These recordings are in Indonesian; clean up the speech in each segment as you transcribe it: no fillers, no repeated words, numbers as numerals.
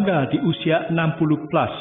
bangga di usia 60 plus.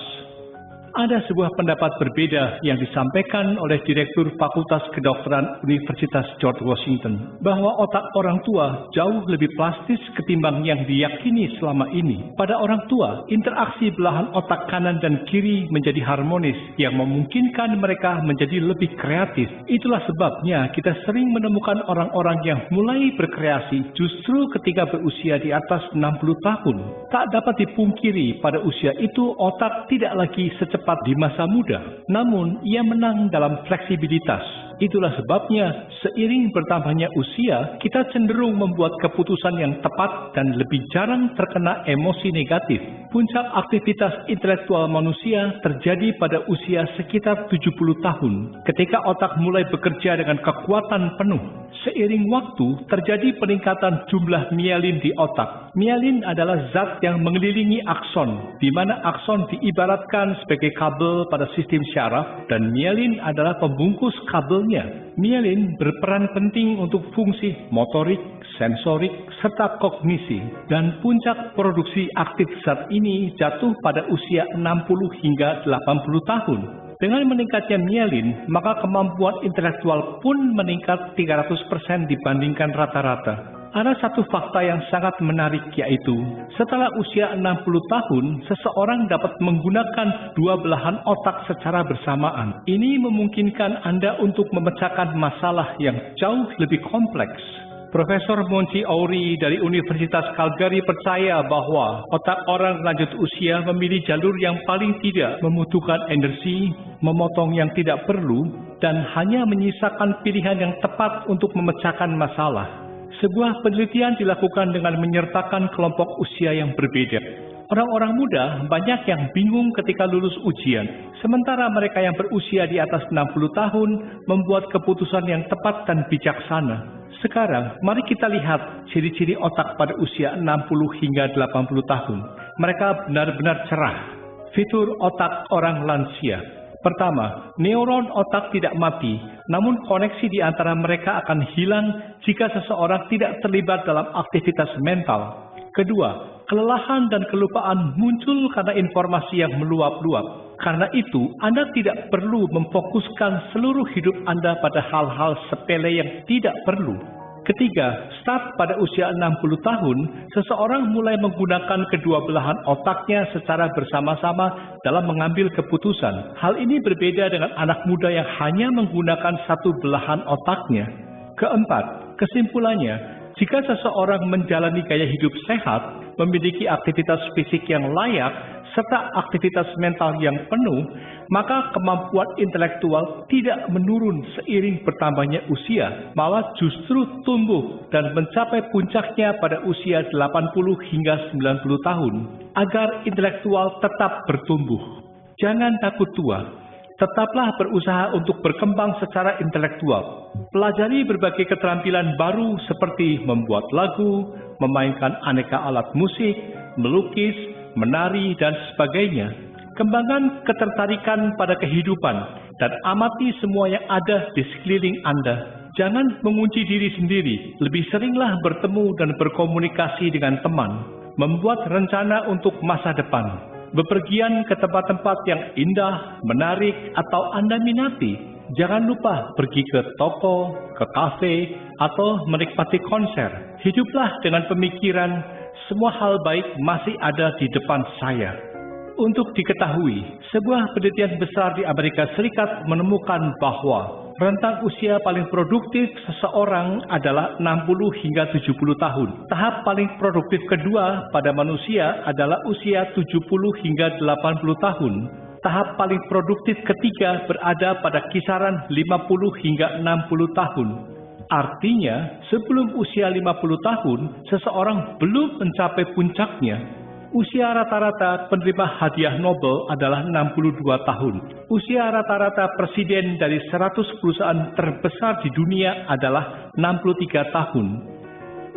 Ada sebuah pendapat berbeda yang disampaikan oleh Direktur Fakultas Kedokteran Universitas George Washington bahwa otak orang tua jauh lebih plastis ketimbang yang diyakini selama ini. Pada orang tua, interaksi belahan otak kanan dan kiri menjadi harmonis yang memungkinkan mereka menjadi lebih kreatif. Itulah sebabnya kita sering menemukan orang-orang yang mulai berkreasi justru ketika berusia di atas 60 tahun. Tak dapat dipungkiri pada usia itu otak tidak lagi secepat di masa muda, namun ia menang dalam fleksibilitas. Itulah sebabnya seiring bertambahnya usia, kita cenderung membuat keputusan yang tepat dan lebih jarang terkena emosi negatif. Puncak aktivitas intelektual manusia terjadi pada usia sekitar 70 tahun, ketika otak mulai bekerja dengan kekuatan penuh. Seiring waktu, terjadi peningkatan jumlah mielin di otak. Mielin adalah zat yang mengelilingi akson, di mana akson diibaratkan sebagai kabel pada sistem syaraf, dan mielin adalah pembungkus kabelnya. Mielin berperan penting untuk fungsi motorik, sensorik, serta kognisi, dan puncak produksi aktif zat ini jatuh pada usia 60 hingga 80 tahun. Dengan meningkatnya mielin, maka kemampuan intelektual pun meningkat 300% dibandingkan rata-rata. Ada satu fakta yang sangat menarik, yaitu setelah usia 60 tahun, seseorang dapat menggunakan dua belahan otak secara bersamaan. Ini memungkinkan Anda untuk memecahkan masalah yang jauh lebih kompleks. Profesor Montefiore dari Universitas Calgary percaya bahwa otak orang lanjut usia memilih jalur yang paling tidak membutuhkan energi, memotong yang tidak perlu, dan hanya menyisakan pilihan yang tepat untuk memecahkan masalah. Sebuah penelitian dilakukan dengan menyertakan kelompok usia yang berbeda. Orang-orang muda banyak yang bingung ketika lulus ujian, sementara mereka yang berusia di atas 60 tahun membuat keputusan yang tepat dan bijaksana. Sekarang, mari kita lihat ciri-ciri otak pada usia 60 hingga 80 tahun. Mereka benar-benar cerah. Fitur otak orang lansia. Pertama, neuron otak tidak mati, namun koneksi di antara mereka akan hilang jika seseorang tidak terlibat dalam aktivitas mental. Kedua, kelelahan dan kelupaan muncul karena informasi yang meluap-luap. Karena itu, Anda tidak perlu memfokuskan seluruh hidup Anda pada hal-hal sepele yang tidak perlu. Ketiga, start pada usia 60 tahun, seseorang mulai menggunakan kedua belahan otaknya secara bersama-sama dalam mengambil keputusan. Hal ini berbeda dengan anak muda yang hanya menggunakan satu belahan otaknya. Keempat, kesimpulannya, jika seseorang menjalani gaya hidup sehat, memiliki aktivitas fisik yang layak, serta aktivitas mental yang penuh, maka kemampuan intelektual tidak menurun seiring bertambahnya usia, malah justru tumbuh dan mencapai puncaknya pada usia 80 hingga 90 tahun, agar intelektual tetap bertumbuh. Jangan takut tua. Tetaplah berusaha untuk berkembang secara intelektual. Pelajari berbagai keterampilan baru seperti membuat lagu, memainkan aneka alat musik, melukis, menari, dan sebagainya. Kembangkan ketertarikan pada kehidupan dan amati semua yang ada di sekeliling Anda. Jangan mengunci diri sendiri, lebih seringlah bertemu dan berkomunikasi dengan teman. Membuat rencana untuk masa depan. Bepergian ke tempat-tempat yang indah, menarik, atau Anda minati. Jangan lupa pergi ke toko, ke kafe, atau menikmati konser. Hiduplah dengan pemikiran, semua hal baik masih ada di depan saya. Untuk diketahui, sebuah penelitian besar di Amerika Serikat menemukan bahwa rentang usia paling produktif seseorang adalah 60 hingga 70 tahun. Tahap paling produktif kedua pada manusia adalah usia 70 hingga 80 tahun. Tahap paling produktif ketiga berada pada kisaran 50 hingga 60 tahun. Artinya, sebelum usia 50 tahun, seseorang belum mencapai puncaknya. Usia rata-rata penerima hadiah Nobel adalah 62 tahun. Usia rata-rata presiden dari 100 perusahaan terbesar di dunia adalah 63 tahun.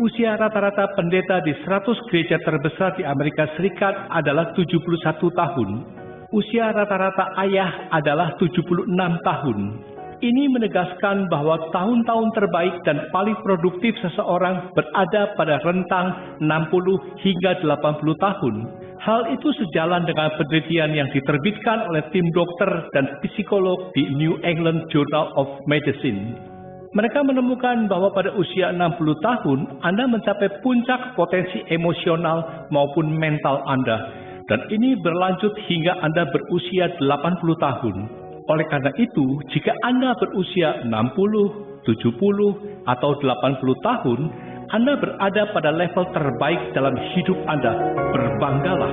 Usia rata-rata pendeta di 100 gereja terbesar di Amerika Serikat adalah 71 tahun. Usia rata-rata ayah adalah 76 tahun. Ini menegaskan bahwa tahun-tahun terbaik dan paling produktif seseorang berada pada rentang 60 hingga 80 tahun. Hal itu sejalan dengan penelitian yang diterbitkan oleh tim dokter dan psikolog di New England Journal of Medicine. Mereka menemukan bahwa pada usia 60 tahun, Anda mencapai puncak potensi emosional maupun mental Anda, dan ini berlanjut hingga Anda berusia 80 tahun. Oleh karena itu, jika Anda berusia 60, 70, atau 80 tahun, Anda berada pada level terbaik dalam hidup Anda. Berbanggalah.